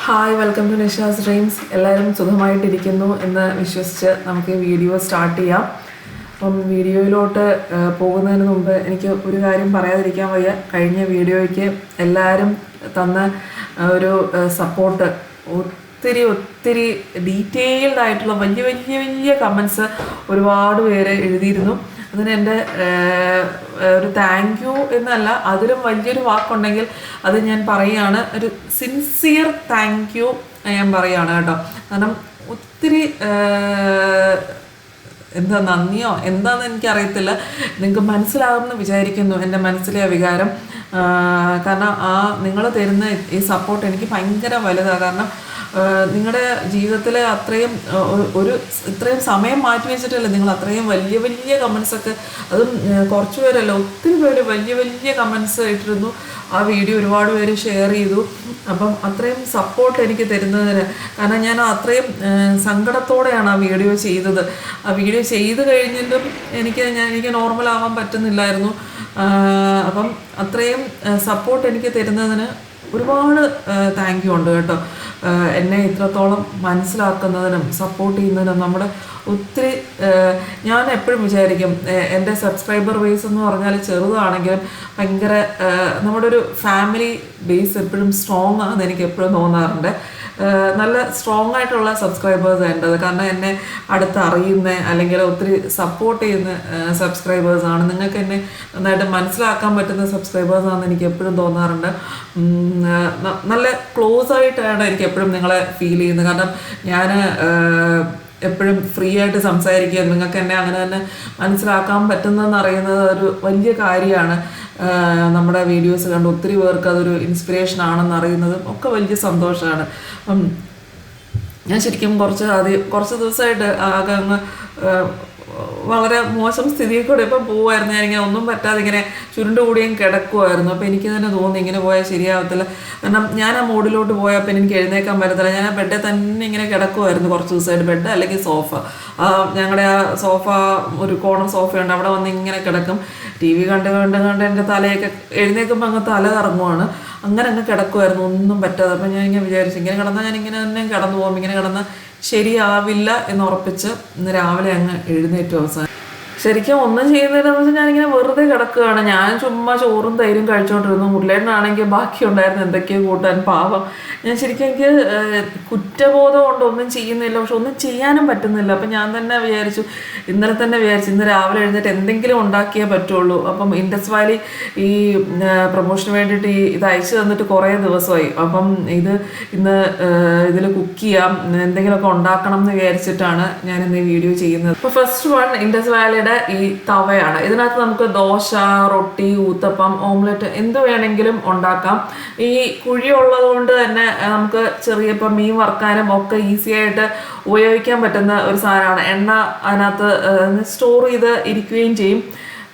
Hi, welcome to Nisha's dreams. എല്ലാവരും സുഖമായിട്ടിരിക്കുന്നു എന്ന് വിശ്വസിച്ച് നമുക്ക് ഈ വീഡിയോ സ്റ്റാർട്ട് ചെയ്യാം. അപ്പം വീഡിയോയിലോട്ട് പോകുന്നതിന് മുമ്പ് എനിക്ക് ഒരു കാര്യം പറയാതിരിക്കാൻ വയ്യ. കഴിഞ്ഞ വീഡിയോയ്ക്ക് എല്ലാവരും തന്ന ഒരു സപ്പോർട്ട്, ഒത്തിരി ഡീറ്റെയിൽഡ് ആയിട്ടുള്ള വലിയ കമൻസ് ഒരുപാട് പേര് എഴുതിയിരുന്നു. അതിന് എൻ്റെ ഒരു താങ്ക് യു എന്നല്ല, അതിലും വലിയൊരു വാക്കുണ്ടെങ്കിൽ അത് ഞാൻ പറയുകയാണ്. ഒരു സിൻസിയർ താങ്ക് യു ഞാൻ പറയുകയാണ് കേട്ടോ. കാരണം ഒത്തിരി എന്താ നന്ദിയോ എന്താണെന്ന് എനിക്കറിയത്തില്ല, നിങ്ങൾക്ക് മനസ്സിലാകുമെന്ന് വിചാരിക്കുന്നു എൻ്റെ മനസ്സിലെ വികാരം. കാരണം നിങ്ങൾ തരുന്ന ഈ സപ്പോർട്ട് എനിക്ക് ഭയങ്കര വലുതാണ്. കാരണം നിങ്ങളുടെ ജീവിതത്തിൽ അത്രയും ഇത്രയും സമയം മാറ്റി വെച്ചിട്ടല്ലേ നിങ്ങൾ അത്രയും വലിയ കമൻസൊക്കെ, അതും കുറച്ച് പേരല്ല ഒത്തിരി പേര് വലിയ കമൻസ് ഇട്ടിരുന്നു. ആ വീഡിയോ ഒരുപാട് പേര് ഷെയർ ചെയ്തു. അപ്പം അത്രയും സപ്പോർട്ട് എനിക്ക് തരുന്നതിന്, കാരണം ഞാൻ അത്രയും സങ്കടത്തോടെയാണ് ആ വീഡിയോ ചെയ്തത്. ആ വീഡിയോ ചെയ്ത് കഴിഞ്ഞിട്ടും എനിക്ക് നോർമൽ ആവാൻ പറ്റുന്നില്ലായിരുന്നു. അപ്പം അത്രയും സപ്പോർട്ട് എനിക്ക് തരുന്നതിന് ഒരുപാട് താങ്ക് യു ഉണ്ട് കേട്ടോ. എന്നെ ഇത്രത്തോളം മനസ്സിലാക്കുന്നതിനും സപ്പോർട്ട് ചെയ്യുന്നതിനും നമ്മുടെ ഒത്തിരി, ഞാൻ എപ്പോഴും വിചാരിക്കും എൻ്റെ സബ്സ്ക്രൈബർ ബേസ് എന്ന് പറഞ്ഞാൽ ചെറുതാണെങ്കിലും ഭയങ്കര നമ്മുടെ ഒരു ഫാമിലി ബേസ് എപ്പോഴും സ്ട്രോങ് ആണെന്ന് എനിക്ക് എപ്പോഴും തോന്നാറുണ്ട്. നല്ല സ്ട്രോങ് ആയിട്ടുള്ള സബ്സ്ക്രൈബേഴ്സ് വേണ്ടത്. കാരണം എന്നെ അടുത്ത് അറിയുന്ന അല്ലെങ്കിൽ ഒത്തിരി സപ്പോർട്ട് ചെയ്യുന്ന സബ്സ്ക്രൈബേഴ്സാണ്. നിങ്ങൾക്ക് എന്നെ നന്നായിട്ട് മനസ്സിലാക്കാൻ പറ്റുന്ന സബ്സ്ക്രൈബേഴ്സാണെന്ന് എനിക്ക് എപ്പോഴും തോന്നാറുണ്ട്. നല്ല ക്ലോസ് ആയിട്ടാണ് എനിക്ക് എപ്പോഴും നിങ്ങളെ ഫീൽ ചെയ്യുന്നത്. കാരണം ഞാൻ എപ്പോഴും ഫ്രീ ആയിട്ട് സംസാരിക്കുക, നിങ്ങൾക്ക് എന്നെ അങ്ങനെ തന്നെ മനസ്സിലാക്കാൻ പറ്റുന്നതെന്ന് അറിയുന്നത് ഒരു വലിയ കാര്യമാണ്. നമ്മുടെ വീഡിയോസ് കണ്ട് ഒത്തിരി പേർക്ക് അതൊരു ഇൻസ്പിറേഷൻ ആണെന്ന് അറിയുന്നതും ഒക്കെ വലിയ സന്തോഷമാണ്. അപ്പം ഞാൻ ശരിക്കും കുറച്ച് ദിവസമായിട്ട് ആകെ അങ്ങ് വളരെ മോശം സ്ഥിതിയിൽ കൂടെ ഇപ്പം പോവുമായിരുന്നു. ഞാനിങ്ങനെ ഒന്നും പറ്റാതെ ഇങ്ങനെ ചുരുണ്ടുകൂടിയും കിടക്കുമായിരുന്നു. അപ്പോൾ എനിക്ക് തന്നെ തോന്നി ഇങ്ങനെ പോയാൽ ശരിയാവത്തില്ല. കാരണം ഞാൻ ആ മൂഡിലോട്ട് പോയപ്പോൾ എനിക്ക് എഴുന്നേക്കാൻ പറ്റത്തില്ല. ഞാൻ ആ ബെഡിൽ തന്നെ ഇങ്ങനെ കിടക്കുമായിരുന്നു കുറച്ച് ദിവസമായിട്ട്. ബെഡ് അല്ലെങ്കിൽ സോഫ, ഞങ്ങളുടെ ആ സോഫ ഒരു കോർണർ സോഫയുണ്ട്, അവിടെ വന്ന് ഇങ്ങനെ കിടക്കും. ടി വി കണ്ട് എൻ്റെ തലയൊക്കെ എഴുന്നേൽക്കുമ്പോൾ അങ്ങ് തല കറങ്ങുവാണ്. അങ്ങനെ അങ്ങ് കിടക്കുമായിരുന്നു, ഒന്നും പറ്റാതെ. അപ്പം ഞാൻ ഇങ്ങനെ വിചാരിച്ചു ഇങ്ങനെ കിടന്നാൽ ഞാൻ ഇങ്ങനെ തന്നെ കിടന്നു പോകും, ഇങ്ങനെ കിടന്നാൽ ശരിയാവില്ല എന്നുറപ്പിച്ച് ഇന്ന് രാവിലെ അങ്ങ് എഴുന്നേറ്റു. അവസാനം ശരിക്കും ഒന്നും ചെയ്യുന്നതിനെന്ന് വെച്ചാൽ ഞാനിങ്ങനെ വെറുതെ കിടക്കുകയാണ്. ഞാൻ ചുമ്മാ ചോറും തൈരും കഴിച്ചുകൊണ്ടിരുന്നു. മുരളേട്ടനാണെങ്കിൽ ബാക്കി ഉണ്ടായിരുന്നു എന്തൊക്കെയോ കൂട്ടാൻ. പാവം, ഞാൻ ശരിക്കും എനിക്ക് കുറ്റബോധം കൊണ്ട് ഒന്നും ചെയ്യുന്നില്ല, പക്ഷെ ഒന്നും ചെയ്യാനും പറ്റുന്നില്ല. അപ്പം ഞാൻ തന്നെ വിചാരിച്ചു, ഇന്നലെ തന്നെ വിചാരിച്ചു ഇന്ന് രാവിലെ എഴുന്നേറ്റ് എന്തെങ്കിലും ഉണ്ടാക്കിയേ പറ്റുള്ളൂ. അപ്പം ഇൻഡസ് വാലി ഈ പ്രൊമോഷന് വേണ്ടിയിട്ട് ഇത് അയച്ചു തന്നിട്ട് കുറേ ദിവസമായി. അപ്പം ഇന്ന് ഇതിൽ കുക്ക് ചെയ്യാം, എന്തെങ്കിലുമൊക്കെ ഉണ്ടാക്കണം എന്ന് വിചാരിച്ചിട്ടാണ് ഞാൻ ഇന്ന് ഈ വീഡിയോ ചെയ്യുന്നത്. അപ്പോൾ ഫസ്റ്റ് വൺ ഇൻഡസ് വാലിയുടെ ഈ തവയാണ്. ഇതിനകത്ത് നമുക്ക് ദോശ, റൊട്ടി, ഊത്തപ്പം, ഓംലെറ്റ് എന്ത് വേണമെങ്കിലും ഉണ്ടാക്കാം. ഈ കുഴി ഉള്ളത് കൊണ്ട് തന്നെ നമുക്ക് ചെറിയ ഇപ്പം മീൻ വറുക്കാനും ഒക്കെ ഈസി ആയിട്ട് ഉപയോഗിക്കാൻ പറ്റുന്ന ഒരു സാധനമാണ്. എണ്ണ അതിനകത്ത് സ്റ്റോർ ചെയ്ത് ഇരിക്കുകയും ചെയ്യും.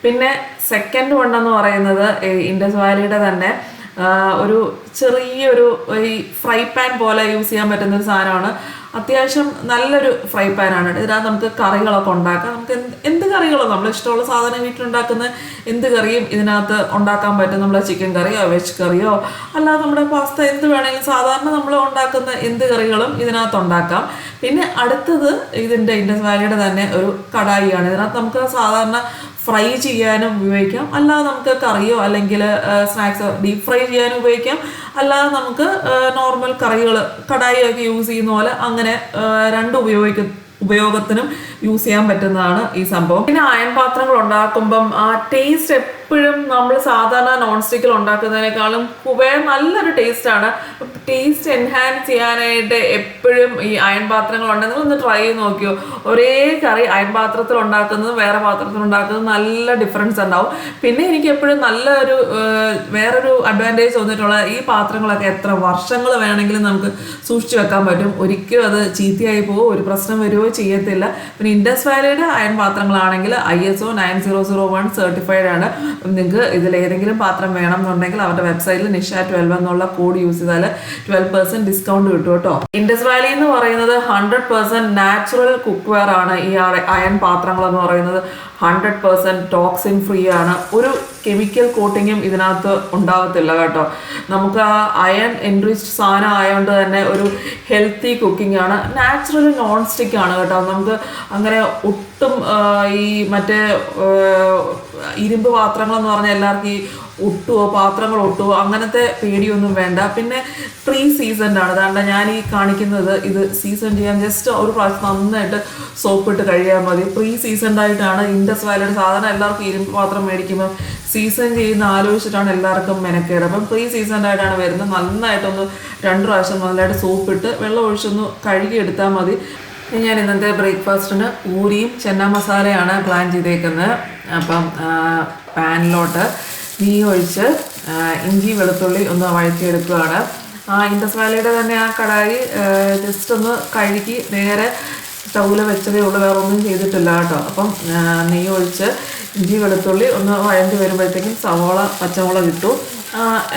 പിന്നെ സെക്കൻഡ് വൺ എന്ന് പറയുന്നത് ഇൻഡസ് വാലിയുടെ തന്നെ ഒരു ചെറിയൊരു ഈ ഫ്രൈ പാൻ പോലെ യൂസ് ചെയ്യാൻ പറ്റുന്ന ഒരു സാധനമാണ്. അത്യാവശ്യം നല്ലൊരു ഫ്രൈ പാനാണ്. ഇതിനകത്ത് നമുക്ക് കറികളൊക്കെ ഉണ്ടാക്കാം. നമുക്ക് എന്ത് കറികളോ നമ്മൾ ഇഷ്ടമുള്ള സാധനം വീട്ടിലുണ്ടാക്കുന്ന എന്ത് കറിയും ഇതിനകത്ത് ഉണ്ടാക്കാൻ പറ്റും. നമ്മൾ ചിക്കൻ കറിയോ വെജ് കറിയോ അല്ലാതെ നമ്മുടെ പാസ്ത എന്ത് വേണമെങ്കിലും സാധാരണ നമ്മൾ ഉണ്ടാക്കുന്ന എന്ത് കറികളും ഇതിനകത്ത് ഉണ്ടാക്കാം. പിന്നെ അടുത്തത് ഇതിൻ്റെ ഇൻഡസ് വാലിയുടെ തന്നെ ഒരു കടായിയാണ്. ഇതിനകത്ത് നമുക്ക് സാധാരണ ഫ്രൈ ചെയ്യാനും ഉപയോഗിക്കാം, അല്ലാതെ നമുക്ക് കറിയോ അല്ലെങ്കിൽ സ്നാക്സോ ഡീപ്പ് ഫ്രൈ ചെയ്യാനും ഉപയോഗിക്കാം, അല്ലാതെ നമുക്ക് നോർമൽ കറികൾ കടായിയൊക്കെ യൂസ് ചെയ്യുന്ന പോലെ അങ്ങനെ രണ്ടും ഉപയോഗത്തിനും യൂസ് ചെയ്യാൻ പറ്റുന്നതാണ് ഈ സംഭവം. പിന്നെ അയൺ പാത്രങ്ങൾ ഉണ്ടാക്കുമ്പം ആ ടേസ്റ്റ് എപ്പോഴും നമ്മൾ സാധാരണ നോൺ സ്റ്റിക്കിൽ ഉണ്ടാക്കുന്നതിനേക്കാളും നല്ലൊരു ടേസ്റ്റാണ്. ടേസ്റ്റ് എൻഹാൻസ് ചെയ്യാനായിട്ട് എപ്പോഴും ഈ അയൺ പാത്രങ്ങൾ ഉണ്ടെങ്കിൽ ഒന്ന് ട്രൈ ചെയ്ത് നോക്കിയോ. ഒരേ കറി അയൺ പാത്രത്തിൽ ഉണ്ടാക്കുന്നതും വേറെ പാത്രത്തിൽ ഉണ്ടാക്കുന്നതും നല്ല ഡിഫറൻസ് ഉണ്ടാവും. പിന്നെ എനിക്ക് എപ്പോഴും വേറൊരു അഡ്വാൻറ്റേജ് തോന്നിയിട്ടുള്ള ഈ പാത്രങ്ങളൊക്കെ എത്ര വർഷങ്ങൾ വേണമെങ്കിലും നമുക്ക് സൂക്ഷിച്ചു വെക്കാൻ പറ്റും. ഒരിക്കലും അത് ചീത്തയായി പോകുമോ ഒരു പ്രശ്നം വരുമോ ചെയ്യത്തില്ല. പിന്നെ ഇൻഡസ് വാലിയുടെ അയൺ പാത്രങ്ങളാണെങ്കിൽ ISO 9001 സർട്ടിഫൈഡ് ആണ്. അപ്പം നിങ്ങൾക്ക് ഇതിലേതെങ്കിലും പാത്രം വേണം എന്നുണ്ടെങ്കിൽ അവരുടെ വെബ്സൈറ്റിൽ നിഷ 12 എന്നുള്ള കോഡ് യൂസ് ചെയ്താൽ 12% ഡിസ്കൗണ്ട് കിട്ടും കേട്ടോ. ഇൻഡസ് വാലി എന്ന് പറയുന്നത് 100% നാച്ചുറൽ കുക്ക് വെയർ ആണ്. ഈ അയൺ പാത്രങ്ങൾ എന്ന് പറയുന്നത് 100% ടോക്സിൻ ഫ്രീ ആണ്. ഒരു കെമിക്കൽ കോട്ടിങ്ങും ഇതിനകത്ത് ഉണ്ടാവത്തില്ല കേട്ടോ. നമുക്ക് ആ അയൺ എൻറിച്ച്ഡ് സാധനം ആയതുകൊണ്ട് തന്നെ ഒരു ഹെൽത്തി കുക്കിംഗ് ആണ്. നാച്ചുറൽ നോൺ സ്റ്റിക്ക് ആണ് കേട്ടോ. നമുക്ക് അങ്ങനെ ഒട്ടും ഈ മറ്റേ ഇരുമ്പ് പാത്രങ്ങളെന്ന് പറഞ്ഞാൽ എല്ലാവർക്കും ഈ ഒട്ടുവോ പാത്രങ്ങൾ ഒട്ടുവോ അങ്ങനത്തെ പേടിയൊന്നും വേണ്ട. പിന്നെ പ്രീ സീസൺഡ് ആണ്. അതാണ്ട് ഞാൻ ഈ കാണിക്കുന്നത് ഇത് സീസൺ ചെയ്യാൻ ജസ്റ്റ് ഒരു പ്രാവശ്യം നന്നായിട്ട് സോപ്പിട്ട് കഴിയാൻ മതി. പ്രീ സീസൺഡ് ആയിട്ടാണ് ഇൻഡസ് വാലിയുടെ. സാധാരണ എല്ലാവർക്കും ഇരുമ്പ് പാത്രം മേടിക്കുമ്പോൾ സീസൺ ചെയ്യുന്ന ആലോചിച്ചിട്ടാണ് എല്ലാവർക്കും മെനക്കേട്. അപ്പം പ്രീ സീസൺഡ് ആയിട്ടാണ് വരുന്നത്. നന്നായിട്ടൊന്ന് 2 പ്രാവശ്യം നല്ലതായിട്ട് സോപ്പിട്ട് വെള്ളം ഒഴിച്ചൊന്ന് കഴുകി എടുത്താൽ മതി. ഞാൻ ഇന്നത്തെ ബ്രേക്ക്ഫാസ്റ്റിന് പൂരിയും ചെന്ന മസാലയാണ് പ്ലാൻ ചെയ്തേക്കുന്നത്. അപ്പം പാനിലോട്ട് നെയ്യ് ഒഴിച്ച് ഇഞ്ചി വെളുത്തുള്ളി ഒന്ന് വഴറ്റിയെടുക്കുകയാണ്. ഇൻഡസ് വാലിയുടെ തന്നെ ആ കടായി ജസ്റ്റ് ഒന്ന് കഴുകി നേരെ സ്റ്റൗവിൽ വെച്ചതേ ഉള്ളൂ, വേറെ ഒന്നും ചെയ്തിട്ടില്ല കേട്ടോ. അപ്പം നെയ്യ് ഒഴിച്ച് ഇഞ്ചി വെളുത്തുള്ളി ഒന്ന് വഴണ്ടി വരുമ്പോഴത്തേക്കും സവോള പച്ചമുളക് ഇട്ടു.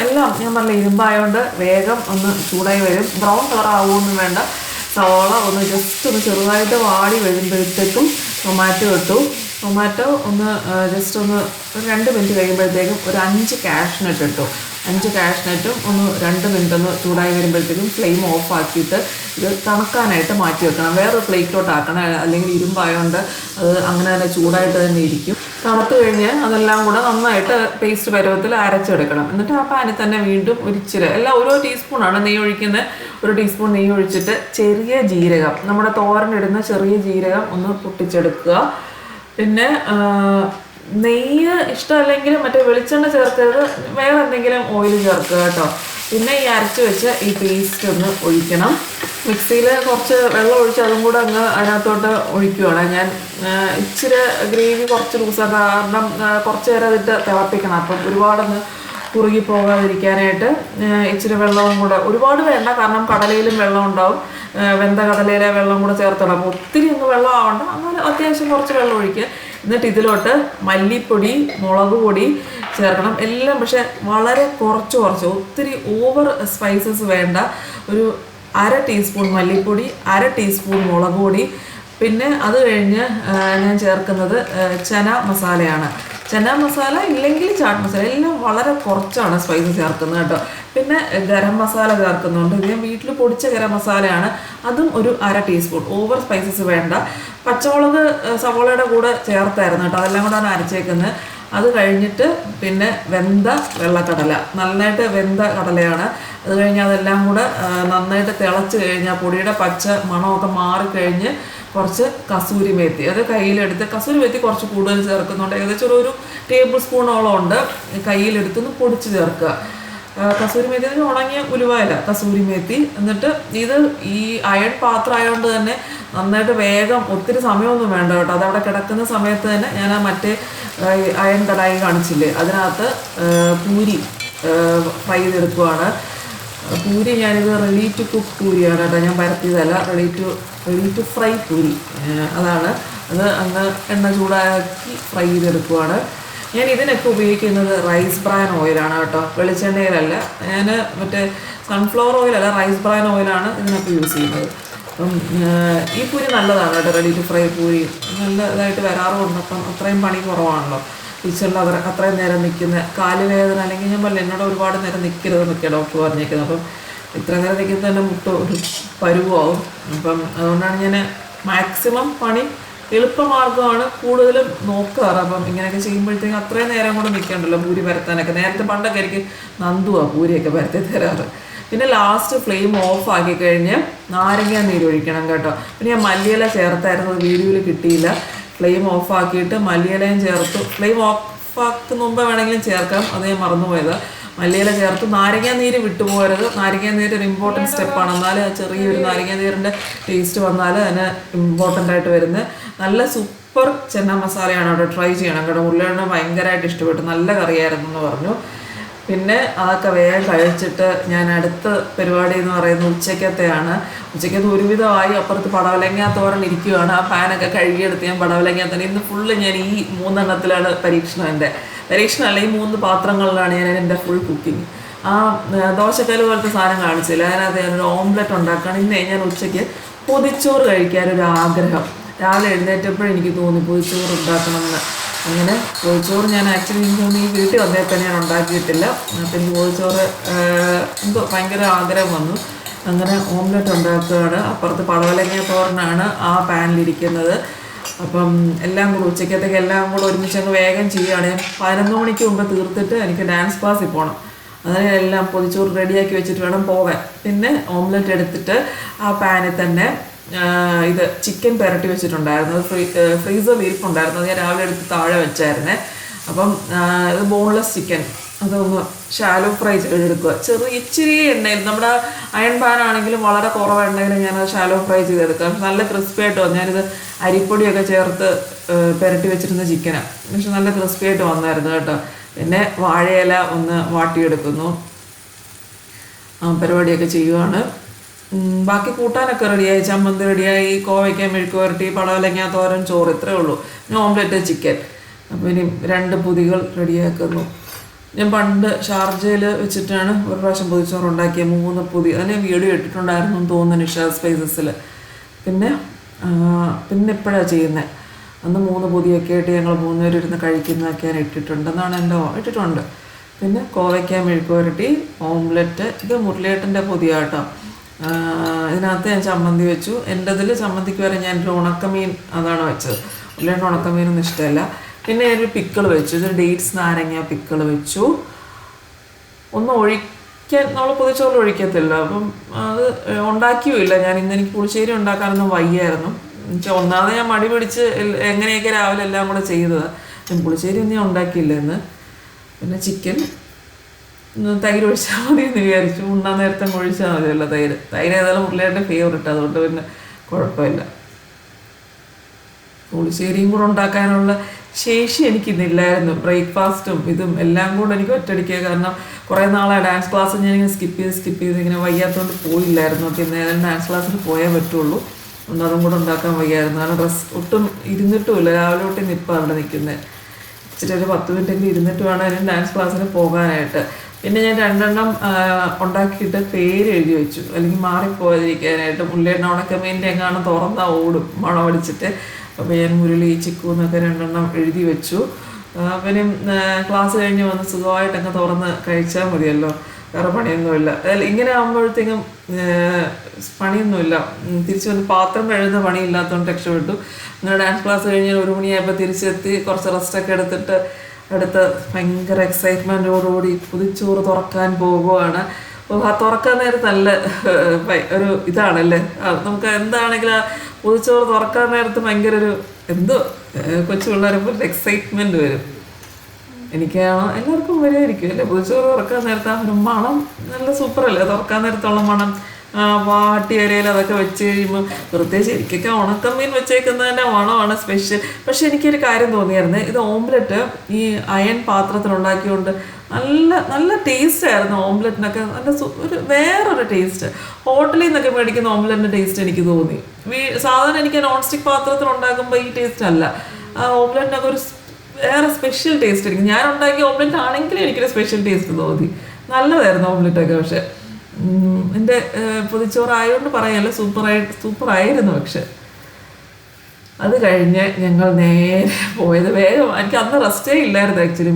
എല്ലാം ഞാൻ പറഞ്ഞ ഇരുമ്പായതുകൊണ്ട് വേഗം ഒന്ന് ചൂടായി വരും. ബ്രൗൺ കളർ ആവുമൊന്നും വേണ്ട. സവോള ഒന്ന് ജസ്റ്റ് ഒന്ന് ചെറുതായിട്ട് വാടി വരുമ്പോഴത്തേക്കും ടൊമാറ്റോ ഇട്ടു. ടൊമാറ്റോ ഒന്ന് ജസ്റ്റ് ഒന്ന് 2 മിനിറ്റ് കഴിയുമ്പോഴത്തേക്കും ഒരു 5 കാഷ്നട്ട് ഇട്ടു. 5 കാഷ്നട്ടും ഒന്ന് 2 മിനിറ്റ് ഒന്ന് ചൂടായി വരുമ്പോഴത്തേക്കും ഫ്ലെയിം ഓഫ് ആക്കിയിട്ട് ഇത് തണുക്കാനായിട്ട് മാറ്റി വെക്കണം. വേറൊരു പ്ലേറ്റിലോട്ട് ആക്കണം, അല്ലെങ്കിൽ ഇരുമ്പായതുകൊണ്ട് അത് അങ്ങനെ തന്നെ ചൂടായിട്ട് തന്നെ ഇരിക്കും. തണുത്ത് കഴിഞ്ഞ് അതെല്ലാം കൂടെ നന്നായിട്ട് പേസ്റ്റ് പരുവത്തിൽ അരച്ചെടുക്കണം. എന്നിട്ട് ആ പാനിൽ തന്നെ വീണ്ടും ഒരിച്ചിരി എല്ലാം ഓരോ ടീസ്പൂണാണ് നെയ്യ് ഒഴിക്കുന്നത്. 1 ടീസ്പൂൺ നെയ്യ് ഒഴിച്ചിട്ട് ചെറിയ ജീരകം, നമ്മുടെ തോരനിടുന്ന ചെറിയ ജീരകം ഒന്ന് പൊട്ടിച്ചെടുക്കുക. പിന്നെ നെയ്യ് ഇഷ്ടമല്ലെങ്കിൽ മറ്റേ വെളിച്ചെണ്ണ ചേർക്കരുത്, വേറെ എന്തെങ്കിലും ഓയിൽ ചേർക്കുക കേട്ടോ. പിന്നെ ഈ അരച്ച് വെച്ച് ഈ പേസ്റ്റ് ഒന്ന് ഒഴിക്കണം. മിക്സിയിൽ കുറച്ച് വെള്ളം ഒഴിച്ച് അതും കൂടെ അങ്ങ് അതിനകത്തോട്ട് ഒഴിക്കുകയാണ് ഞാൻ. ഇച്ചിരി ഗ്രേവി കുറച്ച് ലൂസാക്കുക, കാരണം കുറച്ച് നേരം അതിട്ട് തിളപ്പിക്കണം. അപ്പം ഒരുപാടൊന്ന് കുറുകി പോകാതിരിക്കാനായിട്ട് ഇച്ചിരി വെള്ളവും കൂടെ, ഒരുപാട് വേണ്ട കാരണം കടലയിലും വെള്ളം ഉണ്ടാവും. വെന്ത കടലയിലെ വെള്ളം കൂടെ ചേർത്തോളാം. അപ്പോൾ ഒത്തിരി ഒന്നും വെള്ളം ആവണ്ട, അങ്ങനെ അത്യാവശ്യം കുറച്ച് വെള്ളം ഒഴിക്കുക. എന്നിട്ട് ഇതിലോട്ട് മല്ലിപ്പൊടി, മുളക് പൊടി ചേർക്കണം. എല്ലാം പക്ഷെ വളരെ കുറച്ച്, ഒത്തിരി ഓവർ സ്പൈസസ് വേണ്ട. ഒരു 1/2 ടീസ്പൂൺ മല്ലിപ്പൊടി, 1/2 ടീസ്പൂൺ മുളക് പൊടി. പിന്നെ അത് കഴിഞ്ഞ് ഞാൻ ചേർക്കുന്നത് ചന മസാലയാണ്. ചന മസാല ഇല്ലെങ്കിൽ ചാട്ട് മസാല, എല്ലാം വളരെ കുറച്ചാണ് സ്പൈസ് ചേർക്കുന്നത് കേട്ടോ. പിന്നെ ഗരം മസാല ചേർക്കുന്നുണ്ട്. ഇത് ഞാൻ വീട്ടിൽ പൊടിച്ച ഗരം മസാലയാണ്, അതും ഒരു 1/2 ടീസ്പൂൺ. ഓവർ സ്പൈസസ് വേണ്ട. പച്ചമുളക് സവോളയുടെ കൂടെ ചേർത്തായിരുന്നു കേട്ടോ, അതെല്ലാം കൂടെ അരച്ചേക്കുന്നത്. അത് കഴിഞ്ഞിട്ട് പിന്നെ വെന്ത വെള്ളക്കടല, നന്നായിട്ട് വെന്ത കടലയാണ്. അത് കഴിഞ്ഞ് അതെല്ലാം കൂടെ നന്നായിട്ട് തിളച്ച് കഴിഞ്ഞാൽ പൊടിയുടെ പച്ച മണമൊക്കെ മാറിക്കഴിഞ്ഞ് കുറച്ച് കസൂരി മേത്തി, അത് കയ്യിലെടുത്ത്, കസൂരി മേത്തി കുറച്ച് കൂടുതൽ ചേർക്കുന്നുണ്ട്, ഏകദേശം ഒരു ടേബിൾ സ്പൂണോളം ഉണ്ട്. കയ്യിലെടുത്തൊന്ന് പൊടിച്ച് ചേർക്കുക. കസൂരി മേത്തി എന്ന് ഉണങ്ങിയ ഉലുവയില കസൂരി മേത്തി. എന്നിട്ട് ഇത് ഈ അയൺ പാത്രം ആയതുകൊണ്ട് തന്നെ നന്നായിട്ട് വേഗം, ഒത്തിരി സമയമൊന്നും വേണ്ട കേട്ടോ. അതവിടെ കിടക്കുന്ന സമയത്ത് തന്നെ ഞാൻ ആ മറ്റേ അയൺ കടായി കാണിച്ചില്ലേ, അതിനകത്ത് പൂരി ഫ്രൈ ചെയ്തെടുക്കുവാണ്. പൂരി ഞാനിത് റെഡി ടു കുക്ക് പൂരിയാണ് കേട്ടോ, ഞാൻ പരത്തിയതല്ല. റെഡി ടു ഫ്രൈ പൂരി അതാണ്. അത് അങ്ങ് എണ്ണ ചൂടാക്കി ഫ്രൈ ചെയ്തെടുക്കുവാണ്. ഞാൻ ഇതിനൊക്കെ ഉപയോഗിക്കുന്നത് റൈസ് ബ്രാൻ ഓയിലാണ് കേട്ടോ, വെളിച്ചെണ്ണയിലല്ല. ഞാൻ മറ്റേ സൺഫ്ലവർ ഓയിലല്ല, റൈസ് ബ്രാൻ ഓയിലാണ് ഇതിനൊക്കെ യൂസ് ചെയ്യുന്നത്. അപ്പം ഈ പൂരി നല്ലതാണ് കേട്ടോ, റെഡി ടു ഫ്രൈ പൂരി നല്ല ഇതായിട്ട് വരാറുണ്ട്. അപ്പം അത്രയും പണി കുറവാണല്ലോ കിച്ചണിൽ. അവർ അത്രയും നേരം നിൽക്കുന്ന കാലുവേദന, അല്ലെങ്കിൽ ഞാൻ പറഞ്ഞില്ല എന്നോട് ഒരുപാട് നേരം നിൽക്കരുതെന്നൊക്കെ ഡോക്ടർ പറഞ്ഞേക്കുന്നത്. അപ്പം ഇത്ര നേരം നിൽക്കുന്നത് തന്നെ മുട്ട ഒരു പരുവാവും. അപ്പം അതുകൊണ്ടാണ് ഞാൻ മാക്സിമം പണി എളുപ്പമാർഗ്ഗമാണ് കൂടുതലും നോക്കാറ്. അപ്പം ഇങ്ങനെയൊക്കെ ചെയ്യുമ്പോഴത്തേക്കും അത്രയും നേരം കൂടെ നിൽക്കണ്ടല്ലോ പൂരി പരത്താനൊക്കെ. നേരത്തെ പണ്ടൊക്കെ എനിക്ക് നന്ദുവാണ് പൂരിയൊക്കെ പരത്തി തരാറ്. പിന്നെ ലാസ്റ്റ് ഫ്ലെയിം ഓഫ് ആക്കി കഴിഞ്ഞ് നാരങ്ങ നീര് ഒഴിക്കണം കേട്ടോ. പിന്നെ ഞാൻ മല്ലിയില ചേർത്തായിരുന്നു, വീഡിയോയിൽ കിട്ടിയില്ല. ഫ്ലെയിം ഓഫ് ആക്കിയിട്ട് മല്ലിയിലയും ചേർത്തു. ഫ്ലെയിം ഓഫ് ആക്കുന്ന മുമ്പ് വേണമെങ്കിലും ചേർക്കാം, അത് ഞാൻ മറന്നുപോയത്. മല്ലിയില ചേർത്ത്, നാരങ്ങ നീര് വിട്ടുപോകരുത്. നാരങ്ങ നീര് ഒരു ഇമ്പോർട്ടൻറ്റ് സ്റ്റെപ്പാണ്. എന്നാലും ആ ചെറിയൊരു നാരങ്ങ നീരിൻ്റെ ടേസ്റ്റ് വന്നാൽ അതിന് ഇമ്പോർട്ടൻ്റ് ആയിട്ട് വരുന്നത്. നല്ല സൂപ്പർ ചെന്ന മസാലയാണ് അവിടെ, ട്രൈ ചെയ്യണം കേട്ടോ. ഉള്ളിലെണ്ണ ഭയങ്കരമായിട്ട് ഇഷ്ടപ്പെട്ടു, നല്ല കറിയായിരുന്നു എന്ന് പറഞ്ഞു. പിന്നെ അതൊക്കെ വേഗം കഴിച്ചിട്ട് ഞാൻ അടുത്ത പരിപാടി എന്ന് പറയുന്നത് ഉച്ചക്കത്തെയാണ്. ഉച്ചക്കത്ത് ഒരുവിധമായി അപ്പുറത്ത് പടവലങ്ങ തോരൻ ഇരിക്കുകയാണ്. ആ പാനൊക്കെ കഴുകിയെടുത്ത് ഞാൻ പടവലങ്ങ തന്നെ ഇന്ന് ഫുള്ള് ഞാൻ ഈ 3 എണ്ണത്തിലാണ് പരീക്ഷണം. എൻ്റെ പരീക്ഷണമല്ല, ഈ 3 പാത്രങ്ങളിലാണ് ഞാൻ എൻ്റെ ഫുൾ കുക്കിംഗ്. ആ ദോശക്കല്ല് പോലത്തെ സാധനം കാണിച്ചില്ല, അതിനകത്ത് ഞാനൊരു ഓംലെറ്റ് ഉണ്ടാക്കുകയാണ്. ഇന്നേ ഞാൻ ഉച്ചയ്ക്ക് പൊതിച്ചോറ് കഴിക്കാനൊരു ആഗ്രഹം. രാവിലെ എഴുന്നേറ്റപ്പോഴും എനിക്ക് തോന്നി പൊതിച്ചോറ് ഉണ്ടാക്കണമെന്ന്. അങ്ങനെ പൊതിച്ചോറ് ഞാൻ ആക്ച്വലി എനിക്കൊന്നും ഈ വീട്ടിൽ വന്നേക്കാൻ ഞാൻ ഉണ്ടാക്കിയിട്ടില്ല. അപ്പം എനിക്ക് പൊതിച്ചോറ് എന്തോ ഭയങ്കര ആഗ്രഹം വന്നു. അങ്ങനെ ഓംലെറ്റ് ഉണ്ടാക്കുകയാണ്. അപ്പുറത്ത് പടവലങ്ങ തോരനാണ് ആ പാനിലിരിക്കുന്നത്. അപ്പം എല്ലാം കൂടെ ഉച്ചക്കത്തേക്ക് എല്ലാം കൂടെ ഒരുമിച്ച് അങ്ങ് വേഗം ചെയ്യുകയാണ്. 11 മണിക്ക് മുമ്പ് തീർത്തിട്ട് എനിക്ക് ഡാൻസ് ക്ലാസ്സിൽ പോകണം. അതിന് എല്ലാം പൊതിച്ചോറ് റെഡിയാക്കി വെച്ചിട്ട് വേണം പോകാൻ. പിന്നെ ഓംലെറ്റ് എടുത്തിട്ട് ആ പാനിൽ തന്നെ ഇത് ചിക്കൻ പുരട്ടി വെച്ചിട്ടുണ്ടായിരുന്നു. അത് ഫ്രീസറിൽ ഇരിപ്പുണ്ടായിരുന്നു. അത് ഞാൻ രാവിലെ എടുത്ത് താഴെ വെച്ചായിരുന്നേ. അപ്പം ഇത് ബോൺലെസ് ചിക്കൻ അതൊന്ന് ഷാലോ ഫ്രൈ ചെയ്തെടുക്കുക. ഇച്ചിരി എണ്ണയിൽ, നമ്മുടെ അയൺ പാൻ ആണെങ്കിലും വളരെ കുറവ് എണ്ണയിൽ ഞാനത് ഷാലോ ഫ്രൈ ചെയ്തെടുക്കാം. നല്ല ക്രിസ്പി ആയിട്ട് വന്നു. ഞാനിത് അരിപ്പൊടിയൊക്കെ ചേർത്ത് പുരട്ടി വെച്ചിരുന്ന ചിക്കനാണ്. പക്ഷെ നല്ല ക്രിസ്പി ആയിട്ട് വന്നായിരുന്നു കേട്ടോ. പിന്നെ വാഴയില ഒന്ന് വാട്ടിയെടുക്കുന്നു. പരിപാടിയൊക്കെ ചെയ്യുവാണ്. ബാക്കി കൂട്ടാനൊക്കെ റെഡിയായി. ചമ്മന്തി റെഡിയായി, കോവയ്ക്ക മെഴുക്ക് പുരട്ടി, പടവലങ്ങ തോരൻ, ചോറ്, ഇത്രയേ ഉള്ളൂ. പിന്നെ ഓംലെറ്റ് ചിക്കൻ. അപ്പോൾ ഇനി 2 പൊതികൾ റെഡിയാക്കുന്നു. ഞാൻ പണ്ട് ഷാർജയിൽ വെച്ചിട്ടാണ് ഒരു പ്രാവശ്യം പൊതിച്ചോറ് ഉണ്ടാക്കിയ 3 പൊതി. അതിന് വീഡിയോ ഇട്ടിട്ടുണ്ടായിരുന്നു എന്ന് തോന്നുന്നു നിഷ സ്പൈസസിൽ. പിന്നെ എപ്പോഴാണ് ചെയ്യുന്നത്? അന്ന് 3 പൊതിയൊക്കെ ആയിട്ട് ഞങ്ങൾ 3 പേരും ഇരുന്ന് കഴിക്കുന്നതൊക്കെ ഞാൻ ഇട്ടിട്ടുണ്ടെന്നാണ് ഇട്ടിട്ടുണ്ട്. പിന്നെ കോവയ്ക്ക മെഴുക്ക് പുരട്ടി, ഓംലെറ്റ്. ഇത് മുരളിയേട്ടൻ്റെ പൊതിയാട്ടോ. ഇതിനകത്ത് ഞാൻ ചമ്മന്തി വെച്ചു. എൻ്റെതിൽ ചമ്മന്തിക്ക് വരെ ഞാനൊരു ഉണക്കമീൻ അതാണ് വെച്ചത്. മുരളിയേട്ടൻ ഉണക്കമീനൊന്നും ഇഷ്ടമല്ല. പിന്നെ ഞാനൊരു പിക്കിൾ വെച്ചു. ഇതൊരു ഡേറ്റ്സ് നാരങ്ങ പിക്കിൾ വെച്ചു. ഒന്ന് ഒഴിക്കാൻ നമ്മൾ പൊതിച്ചോറിൽ ഒഴിക്കത്തില്ല. അപ്പം അത് ഉണ്ടാക്കിയുമില്ല ഞാൻ. ഇന്ന് എനിക്ക് പുളിശ്ശേരി ഉണ്ടാക്കാനൊന്നും വയ്യായിരുന്നു. ഒന്നാമത് ഞാൻ മടി പിടിച്ച് എങ്ങനെയൊക്കെ രാവിലെ എല്ലാം കൂടെ ചെയ്തതാണ്. പുളിശ്ശേരി ഒന്നും ഞാൻ ഉണ്ടാക്കിയില്ല ഇന്ന്. പിന്നെ ചിക്കൻ തൈര് ഒഴിച്ചാൽ മതി എന്ന് വിചാരിച്ചു. ഉണ്ണാൻ നേരത്തെ ഒഴിച്ചാൽ മതിയല്ലോ തൈര് ഏതായാലും മുരളിയേട്ടൻ്റെ ഫേവറേറ്റ്, അതുകൊണ്ട് പിന്നെ കുഴപ്പമില്ല. പുളിശ്ശേരിയും കൂടെ ഉണ്ടാക്കാനുള്ള ശേഷി എനിക്കിന്നില്ലായിരുന്നു. ബ്രേക്ക്ഫാസ്റ്റും ഇതും എല്ലാം കൂടെ എനിക്ക് ഒറ്റയടിക്കുക. കാരണം കുറേ നാളെ ഡാൻസ് ക്ലാസ് ഞാനിങ്ങനെ സ്കിപ്പ് ചെയ്ത് ഇങ്ങനെ വയ്യാത്തതുകൊണ്ട് പോയില്ലായിരുന്നു. അപ്പോൾ ഇന്ന് ഏതായാലും ഡാൻസ് ക്ലാസ്സിൽ പോയേ പറ്റുള്ളൂ. അതുകൊണ്ട് അതും കൂടെ ഉണ്ടാക്കാൻ വയ്യായിരുന്നു. കാരണം ഡ്രസ്സ് ഒട്ടും ഇരുന്നിട്ടുമില്ല. രാവിലെ തൊട്ട് നിൽപ്പാണ് അവിടെ നിൽക്കുന്നത്. ഇച്ചിരി ഒരു 10 മിനിറ്റെങ്കിലും ഇരുന്നിട്ട് വേണം അതിന് ഡാൻസ് ക്ലാസ്സിന് പോകാനായിട്ട്. പിന്നെ ഞാൻ 2 ഉണ്ടാക്കിയിട്ട് പേര് എഴുതി വെച്ചു, അല്ലെങ്കിൽ മാറിപ്പോകാതിരിക്കാനായിട്ട്. മുരളിയേട്ടൻ ഉണക്കമീൻ്റെ എങ്ങാനും തുറന്നാൽ ഓടും മണമടിച്ചിട്ട്. അപ്പോൾ ഞാൻ മുരളി, ചിക്കു എന്നൊക്കെ 2 എഴുതി വെച്ചു. പിന്നെ ക്ലാസ് കഴിഞ്ഞ് വന്ന് സുഖമായിട്ടൊക്കെ തുറന്ന് കഴിച്ചാൽ മതിയല്ലോ, വേറെ പണിയൊന്നുമില്ല. ഇങ്ങനെ ആകുമ്പോഴത്തേക്കും പണിയൊന്നുമില്ല. തിരിച്ച് വന്ന് പാത്രം കഴുകുന്ന പണിയില്ലാത്തതുകൊണ്ട് രക്ഷപ്പെട്ടു. അങ്ങനെ ഡാൻസ് ക്ലാസ് കഴിഞ്ഞ് 1 മണിയായപ്പോൾ തിരിച്ചെത്തി കുറച്ച് റെസ്റ്റൊക്കെ എടുത്തിട്ട് അടുത്ത് ഭയങ്കര എക്സൈറ്റ്മെൻറ്റോടുകൂടി പൊതിച്ചോറ് തുറക്കാൻ പോകുവാണ്. തുറക്കാൻ നേരത്ത് നല്ല ഒരു ഇതാണല്ലേ, നമുക്ക് എന്താണെങ്കിലും പൊതിച്ചോറ് തുറക്കാൻ നേരത്ത് ഭയങ്കര ഒരു എന്തോ കൊച്ചു പിള്ളേരെ പോലെ എക്സൈറ്റ്മെൻറ്റ് വരും. എനിക്കാണോ എല്ലാവർക്കും വരുമായിരിക്കും അല്ലേ? പൊതിച്ചോറ് തുറക്കാൻ നേരത്തെ ആ ഒരു മണം നല്ല സൂപ്പറല്ലേ? തുറക്കാൻ നേരത്തുള്ള മണം, വാട്ടി അരയിൽ അതൊക്കെ വെച്ച് കഴിയുമ്പോൾ പ്രത്യേകിച്ച് എനിക്കൊക്കെ ഉണക്കമീൻ വെച്ചേക്കുന്നതിൻ്റെ മണമാണ് സ്പെഷ്യൽ. പക്ഷെ എനിക്കൊരു കാര്യം തോന്നിയായിരുന്നു, ഇത് ഓംലെറ്റ് ഈ അയൺ പാത്രത്തിലുണ്ടാക്കിയോണ്ട് നല്ല ടേസ്റ്റ് ആയിരുന്നു. ഓംലെറ്റിനൊക്കെ നല്ല ഒരു വേറൊരു ടേസ്റ്റ്. ഹോട്ടലിൽ നിന്നൊക്കെ മേടിക്കുന്ന ഓംലെറ്റിൻ്റെ ടേസ്റ്റ് എനിക്ക് തോന്നി. സാധാരണ എനിക്ക് നോൺ സ്റ്റിക്ക് പാത്രത്തിൽ ഉണ്ടാക്കുമ്പോൾ ഈ ടേസ്റ്റ് അല്ല. ആ ഓംലെറ്റിനൊക്കെ ഒരു വേറെ സ്പെഷ്യൽ ടേസ്റ്റ് ആയിരിക്കും. ഞാൻ ഉണ്ടാക്കിയ ഓംലെറ്റ് ആണെങ്കിലും എനിക്കൊരു സ്പെഷ്യൽ ടേസ്റ്റ് തോന്നി. നല്ലതായിരുന്നു ഓംലെറ്റൊക്കെ. പക്ഷെ എൻ്റെ പൊതിച്ചോറായതുകൊണ്ട് പറയാമല്ലോ, സൂപ്പറായിരുന്നു. പക്ഷെ അത് കഴിഞ്ഞ് ഞങ്ങൾ നേരെ പോയത് വേഗം. എനിക്ക് അന്ന് റെസ്റ്റേ ഇല്ലായിരുന്നു ആക്ച്വലി.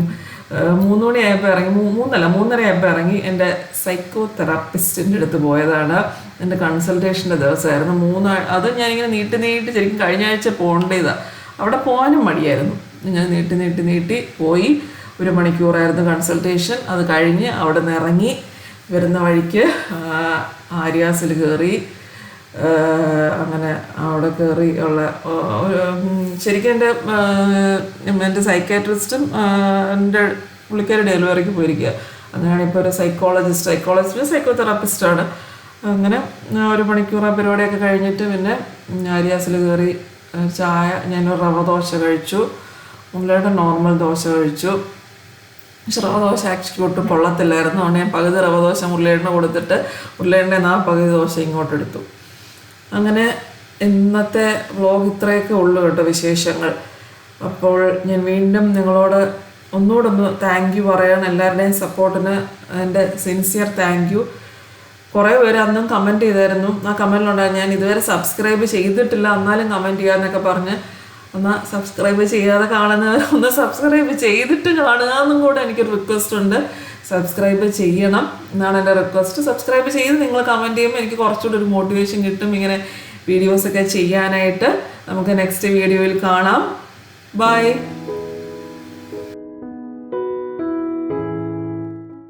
3 മണിയായപ്പോൾ ഇറങ്ങി, 3:30 ആയപ്പോൾ ഇറങ്ങി എൻ്റെ സൈക്കോ തെറാപ്പിസ്റ്റിൻ്റെ അടുത്ത് പോയതാണ്. എൻ്റെ കൺസൾട്ടേഷൻ്റെ ദിവസമായിരുന്നു. അത് ഞാനിങ്ങനെ നീട്ടി ശരിക്കും കഴിഞ്ഞ ആഴ്ച പോകേണ്ടതാണ്. അവിടെ പോകാനും മടിയായിരുന്നു. ഞാൻ നീട്ടി പോയി. 1 മണിക്കൂറായിരുന്നു കൺസൾട്ടേഷൻ. അത് കഴിഞ്ഞ് അവിടെ നിന്ന് ഇറങ്ങി വരുന്ന വഴിക്ക് ആര്യാസിൽ കയറി. അങ്ങനെ അവിടെ കയറി ഉള്ള ശരിക്കും എൻ്റെ സൈക്കാട്രിസ്റ്റും എൻ്റെ പുള്ളിക്കാരി ഡെലിവറിക്ക് പോയിരിക്കുക. അങ്ങനെയാണ് ഇപ്പോൾ ഒരു സൈക്കോളജിസ്റ്റ് സൈക്കോ തെറാപ്പിസ്റ്റാണ്. അങ്ങനെ 1 മണിക്കൂർ ആ പരിപാടിയൊക്കെ കഴിഞ്ഞിട്ട് പിന്നെ ആര്യാസിൽ കയറി ചായ, ഞാനൊരു റവ ദോശ കഴിച്ചു. മുരളിയേട്ടൻ നോർമൽ ദോശ കഴിച്ചു. പക്ഷെ റവ ദോശ ആക്ച്വലി ഒട്ടും കൊള്ളത്തില്ലായിരുന്നു. അതുകൊണ്ട് ഞാൻ പകുതി റവ ദോശ മുരളിയേട്ടന് കൊടുത്തിട്ട് മുരളിയേട്ടൻ്റെ പകുതി ദോശ ഇങ്ങോട്ടെടുത്തു. അങ്ങനെ ഇന്നത്തെ വ്ലോഗ് ഇത്രയൊക്കെ ഉള്ളു കേട്ടോ വിശേഷങ്ങൾ. അപ്പോൾ ഞാൻ വീണ്ടും നിങ്ങളോട് ഒന്നുകൂടെ ഒന്ന് താങ്ക് യു പറയണം എല്ലാവരുടെയും സപ്പോർട്ടിന്. എൻ്റെ സിൻസിയർ താങ്ക് യു. കുറേ പേര് അന്നും കമൻറ്റ് ചെയ്തായിരുന്നു. ആ കമൻറ്റിലുണ്ടായിരുന്നു ഞാൻ ഇതുവരെ സബ്സ്ക്രൈബ് ചെയ്തിട്ടില്ല എന്നാലും കമൻറ്റ് ചെയ്യാമെന്നൊക്കെ പറഞ്ഞ്. ഒന്ന് സബ്സ്ക്രൈബ് ചെയ്യാതെ കാണുന്നവർ ഒന്ന് സബ്സ്ക്രൈബ് ചെയ്തിട്ട് കാണുക എന്നും കൂടെ എനിക്കൊരു റിക്വസ്റ്റ് ഉണ്ട്. സബ്സ്ക്രൈബ് ചെയ്യണം എന്നാണ് എൻ്റെ റിക്വസ്റ്റ്. സബ്സ്ക്രൈബ് ചെയ്ത് നിങ്ങൾ കമൻറ്റ് ചെയ്യുമ്പോൾ എനിക്ക് കുറച്ചുകൂടി ഒരു മോട്ടിവേഷൻ കിട്ടും ഇങ്ങനെ വീഡിയോസൊക്കെ ചെയ്യാനായിട്ട്. നമുക്ക് നെക്സ്റ്റ് വീഡിയോയിൽ കാണാം. ബൈ.